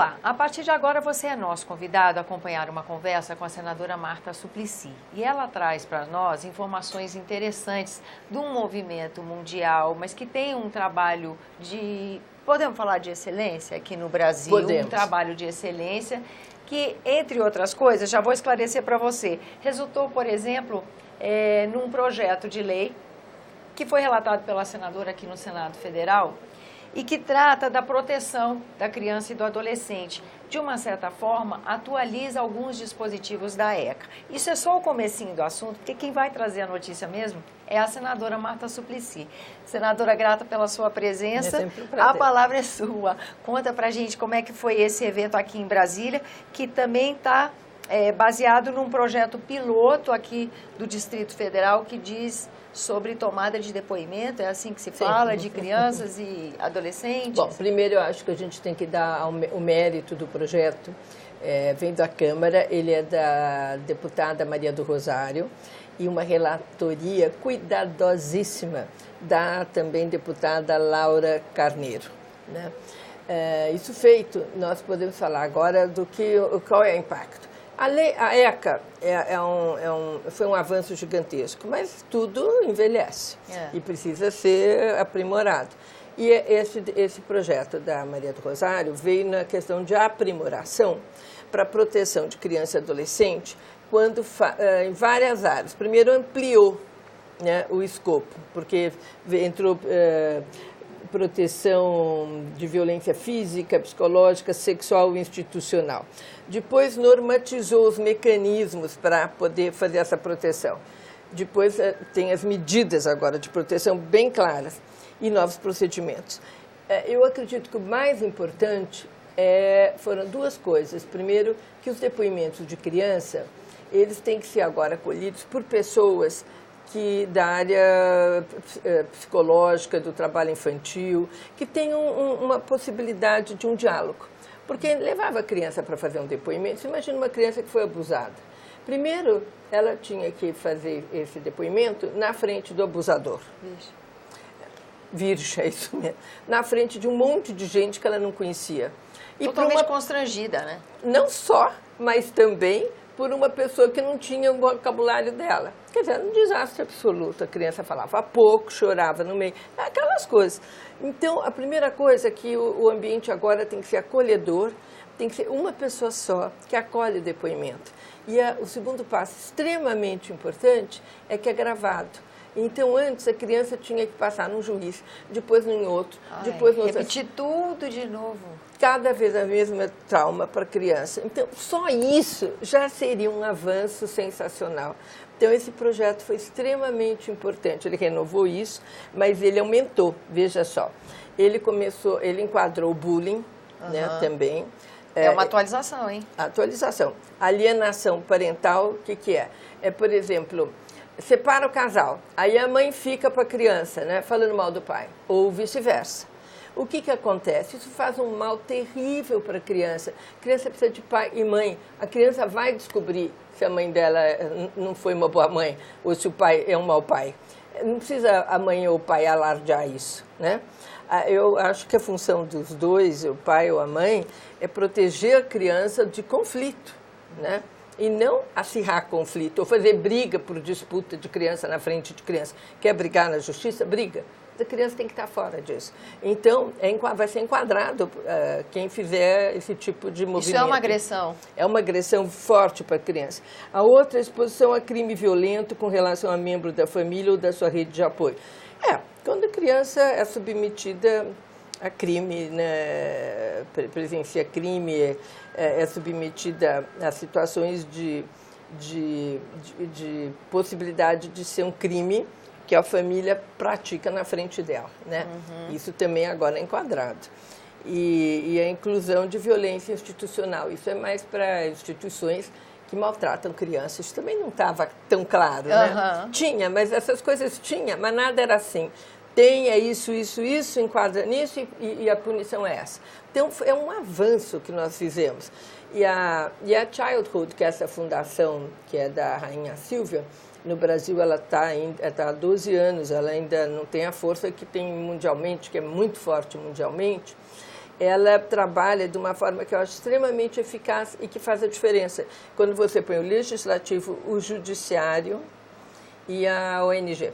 Olá, a partir de agora você é nosso convidado a acompanhar uma conversa com a senadora Marta Suplicy. E ela traz para nós informações interessantes de um movimento mundial, mas que tem um trabalho de, podemos falar de excelência aqui no Brasil? Podemos. Um trabalho de excelência que, entre outras coisas, já vou esclarecer para você, resultou, por exemplo, num projeto de lei que foi relatado pela senadora aqui no Senado Federal, e que trata da proteção da criança e do adolescente. De uma certa forma, atualiza alguns dispositivos da ECA. Isso é só o comecinho do assunto, porque quem vai trazer a notícia mesmo é a senadora Marta Suplicy. Senadora, grata pela sua presença. É sempre um prazer. A palavra é sua. Conta pra gente como é que foi esse evento aqui em Brasília, que também está baseado num projeto piloto aqui do Distrito Federal que diz sobre tomada de depoimento, é assim que se fala, de crianças e adolescentes? Bom, primeiro eu acho que a gente tem que dar o mérito do projeto, vem da Câmara, ele é da deputada Maria do Rosário e uma relatoria cuidadosíssima da também deputada Laura Carneiro, né? Isso feito, nós podemos falar agora qual é o impacto. A ECA foi um avanço gigantesco, mas tudo envelhece e precisa ser aprimorado. E esse projeto da Maria do Rosário veio na questão de aprimoração para a proteção de criança e adolescente em várias áreas. Primeiro, ampliou, né, o escopo, porque entrou proteção de violência física, psicológica, sexual e institucional. Depois normatizou os mecanismos para poder fazer essa proteção. Depois tem as medidas agora de proteção bem claras e novos procedimentos. Eu acredito que o mais importante foram duas coisas. Primeiro, que os depoimentos de criança, eles têm que ser agora acolhidos por pessoas da área psicológica, do trabalho infantil, que tenham uma possibilidade de um diálogo. Porque levava a criança para fazer um depoimento, você imagina uma criança que foi abusada. Primeiro, ela tinha que fazer esse depoimento na frente do abusador. Virgem, é isso mesmo. Na frente de um monte de gente que ela não conhecia. E totalmente constrangida, né? Não só, mas também por uma pessoa que não tinha o vocabulário dela. Quer dizer, era um desastre absoluto. A criança falava pouco, chorava no meio, aquelas coisas. Então, a primeira coisa é que o ambiente agora tem que ser acolhedor, tem que ser uma pessoa só que acolhe o depoimento. E o segundo passo, extremamente importante, é que é gravado. Então, antes, a criança tinha que passar num juiz, depois em outro, depois no outro. Repetir tudo de novo. Cada vez a mesma trauma para a criança. Então, só isso já seria um avanço sensacional. Então, esse projeto foi extremamente importante. Ele renovou isso, mas ele aumentou, veja só. Ele enquadrou o bullying, né, também. É uma atualização, hein? Atualização. Alienação parental, o que é? Por exemplo, separa o casal, aí a mãe fica para a criança, né, falando mal do pai, ou vice-versa. O que acontece? Isso faz um mal terrível para a criança. A criança precisa de pai e mãe. A criança vai descobrir se a mãe dela não foi uma boa mãe ou se o pai é um mau pai. Não precisa a mãe ou o pai alardear isso, né? Eu acho que a função dos dois, o pai ou a mãe, é proteger a criança de conflito, né? E não acirrar conflito ou fazer briga por disputa de criança na frente de criança. Quer brigar na justiça? Briga. A criança tem que estar fora disso. Então, vai ser enquadrado quem fizer esse tipo de movimento. Isso é uma agressão? É uma agressão forte para a criança. A outra exposição a crime violento com relação a membro da família ou da sua rede de apoio. Quando a criança é submetida a crime, né, presencia crime, é submetida a situações de possibilidade de ser um crime que a família pratica na frente dela, né? Isso também agora é enquadrado. E a inclusão de violência institucional, isso é mais para instituições que maltratam crianças. Isso também não estava tão claro, né? Tinha, mas essas coisas tinha, mas nada era assim. Tem, isso, enquadra nisso e a punição é essa. Então, é um avanço que nós fizemos. E a Childhood, que é essa fundação que é da Rainha Silvia, no Brasil ela está há 12 anos, ela ainda não tem a força que tem mundialmente, que é muito forte mundialmente. ela trabalha de uma forma que eu acho extremamente eficaz e que faz a diferença. Quando você põe o legislativo, o judiciário e a ONG,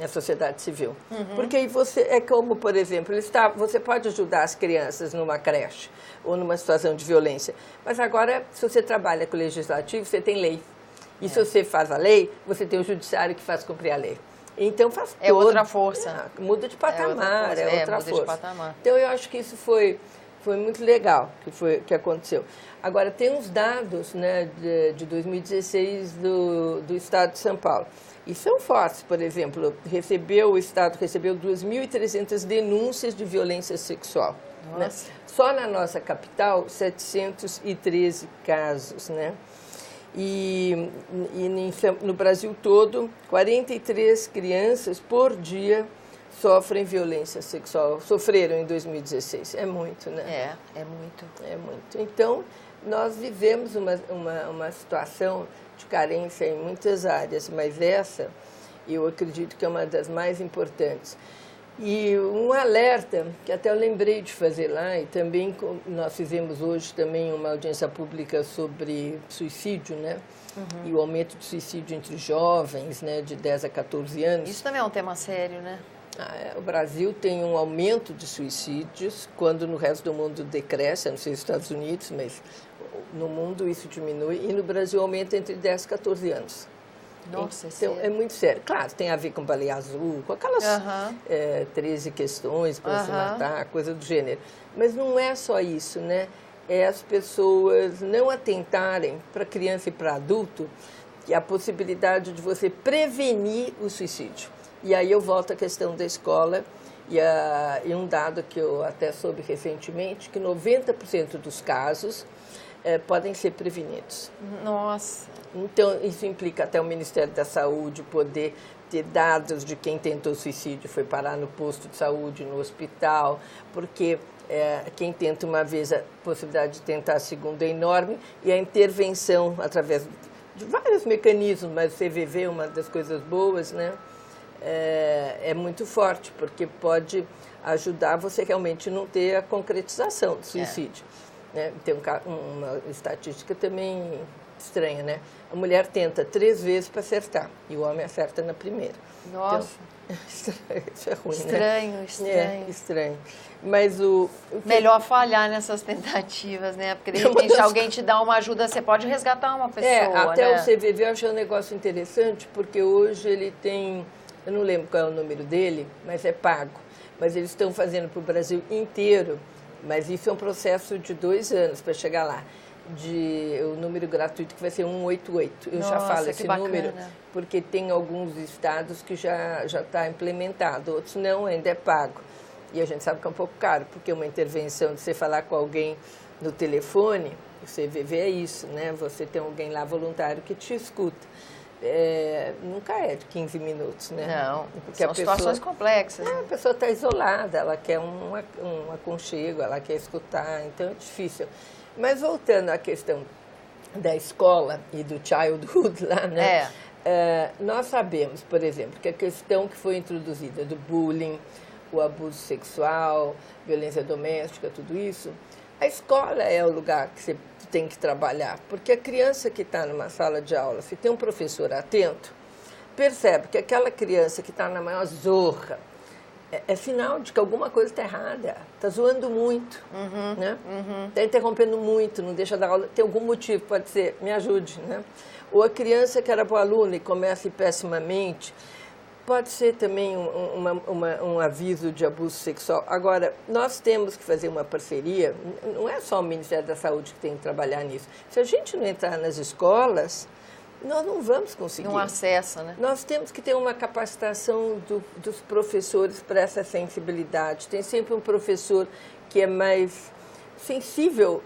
a sociedade civil. Porque aí você, é como, por exemplo, você pode ajudar as crianças numa creche ou numa situação de violência, mas agora, se você trabalha com o legislativo, você tem lei. E se você faz a lei, você tem o judiciário que faz cumprir a lei. Então faz todo... É outra força. Muda de patamar, é outra força. De patamar. Então eu acho que isso foi muito legal que aconteceu. Agora, tem uns dados, né, de 2016 do Estado de São Paulo. E são fortes, por exemplo, o Estado recebeu 2.300 denúncias de violência sexual. Né? Só na nossa capital, 713 casos, né? E no Brasil todo, 43 crianças por dia sofrem violência sexual, sofreram em 2016. É muito, né? É muito. É muito. Então, nós vivemos uma situação de carência em muitas áreas, mas essa, eu acredito que é uma das mais importantes. E um alerta, que até eu lembrei de fazer lá, e também nós fizemos hoje também uma audiência pública sobre suicídio, né? E o aumento de suicídio entre jovens, né, de 10 a 14 anos. Isso também é um tema sério, né? O Brasil tem um aumento de suicídios, quando no resto do mundo decresce, não sei nos Estados Unidos, mas no mundo isso diminui, e no Brasil aumenta entre 10 e 14 anos. Nossa, então, é muito sério. Claro, tem a ver com baleia azul, com aquelas 13 questões para se matar, coisa do gênero. Mas não é só isso, né? É as pessoas não atentarem para criança e para adulto que a possibilidade de você prevenir o suicídio. E aí eu volto à questão da escola e um dado que eu até soube recentemente, que 90% dos casos podem ser prevenidos. Nossa! Então, isso implica até o Ministério da Saúde poder ter dados de quem tentou suicídio, foi parar no posto de saúde, no hospital, porque quem tenta uma vez, a possibilidade de tentar a segunda é enorme, e a intervenção através de vários mecanismos, mas o CVV é uma das coisas boas, né? É muito forte, porque pode ajudar você realmente não ter a concretização do suicídio. Né? Tem uma estatística também estranha, né? A mulher tenta 3 vezes para acertar e o homem acerta na primeira. Nossa! Então, isso é ruim, estranho, né? Estranho. Estranho. Mas melhor falhar nessas tentativas, né? Porque de repente, se alguém te dá uma ajuda, você pode resgatar uma pessoa, até né? o CVV eu achei um negócio interessante, porque hoje ele tem, eu não lembro qual é o número dele, mas é pago. Mas eles estão fazendo para o Brasil inteiro, mas isso é um processo de 2 anos para chegar lá. O número gratuito que vai ser 188. Eu já falo esse número, porque tem alguns estados que já está implementado, outros não, ainda é pago. E a gente sabe que é um pouco caro, porque uma intervenção de você falar com alguém no telefone, o CVV é isso, né? Você tem alguém lá voluntário que te escuta. Nunca é de 15 minutos, né? Não, porque são situações complexas. A pessoa está isolada, ela quer um aconchego, ela quer escutar, então é difícil. Mas voltando à questão da escola e do childhood lá, né? Nós sabemos, por exemplo, que a questão que foi introduzida do bullying, o abuso sexual, violência doméstica, tudo isso, a escola é o lugar que você tem que trabalhar, porque a criança que está numa sala de aula, se tem um professor atento, percebe que aquela criança que está na maior zorra, é sinal de que alguma coisa está errada, está zoando muito, né? Está interrompendo muito, não deixa dar aula, tem algum motivo, pode ser, me ajude, né? Ou a criança que era boa aluna e começa pessimamente, pode ser também um aviso de abuso sexual. Agora, nós temos que fazer uma parceria, não é só o Ministério da Saúde que tem que trabalhar nisso. Se a gente não entrar nas escolas, nós não vamos conseguir. Não acessa, né? Nós temos que ter uma capacitação dos professores para essa sensibilidade. Tem sempre um professor que é mais sensível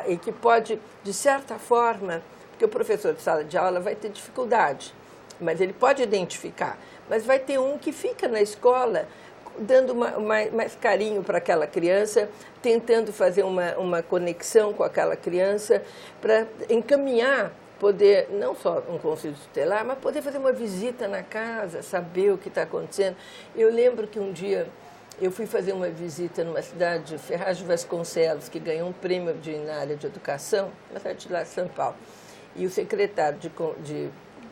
e que pode, de certa forma, porque o professor de sala de aula vai ter dificuldade, mas ele pode identificar. Mas vai ter um que fica na escola dando mais carinho para aquela criança, tentando fazer uma conexão com aquela criança para encaminhar, poder, não só um conselho tutelar, mas poder fazer uma visita na casa, saber o que está acontecendo. Eu lembro que um dia Eu fui fazer uma visita numa cidade, Ferraz de Vasconcelos, que ganhou um prêmio na área de educação, na cidade de lá, São Paulo. E o secretário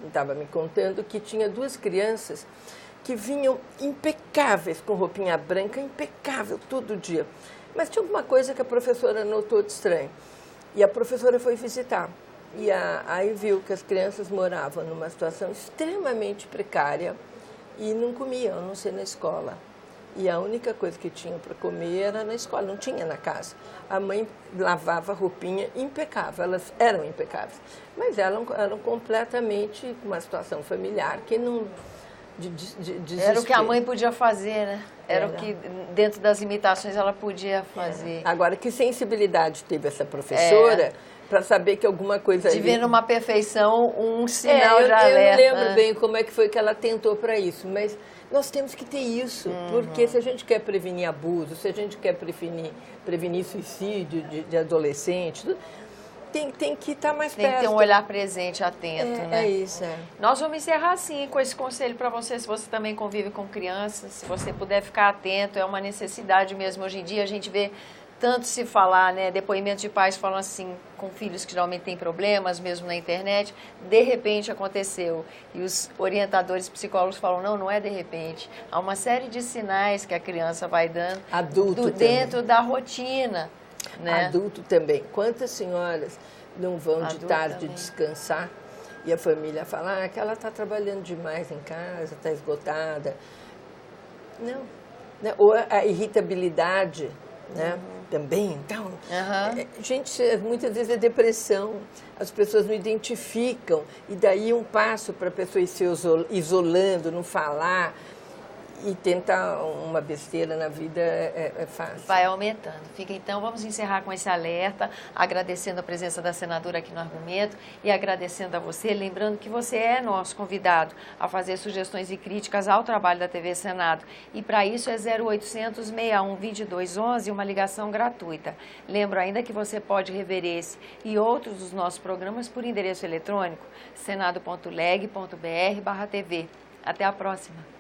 estava me contando que tinha 2 crianças que vinham impecáveis, com roupinha branca, impecável todo dia. Mas tinha alguma coisa que a professora notou de estranho. E a professora foi visitar. E aí viu que as crianças moravam numa situação extremamente precária e não comiam, a não ser na escola. E a única coisa que tinham para comer era na escola, não tinha na casa. A mãe lavava roupinha impecável, elas eram impecáveis. Mas eram completamente uma situação familiar que não... Era o que a mãe podia fazer, né? Era o que, dentro das limitações, ela podia fazer. Agora, que sensibilidade teve essa professora para saber que alguma coisa... De ver numa perfeição um sinal de alerta. Eu não lembro bem como é que foi que ela tentou para isso, mas nós temos que ter isso, porque se a gente quer prevenir abuso, se a gente quer prevenir suicídio de adolescente, tudo, tem que estar mais perto. Tem que ter um olhar presente, atento, né? É isso, Nós vamos encerrar, sim, com esse conselho para você, se você também convive com crianças, se você puder ficar atento, é uma necessidade mesmo. Hoje em dia a gente vê tanto se falar, né, depoimentos de pais falam assim, com filhos que geralmente têm problemas, mesmo na internet, de repente aconteceu. E os orientadores psicólogos falam, não é de repente. Há uma série de sinais que a criança vai dando dentro da rotina. Né? Adulto também. Quantas senhoras não vão de tarde descansar e a família fala que ela está trabalhando demais em casa, está esgotada. Não. Ou a irritabilidade, né? Também, então, gente, muitas vezes é depressão, as pessoas não identificam, e daí um passo para a pessoa ir se isolando, não falar, e tentar uma besteira na vida é fácil. Vai aumentando. Então, vamos encerrar com esse alerta, agradecendo a presença da senadora aqui no Argumento e agradecendo a você, lembrando que você é nosso convidado a fazer sugestões e críticas ao trabalho da TV Senado. E para isso é 0800 61 2211, uma ligação gratuita. Lembro ainda que você pode rever esse e outros dos nossos programas por endereço eletrônico senado.leg.br/TV. Até a próxima.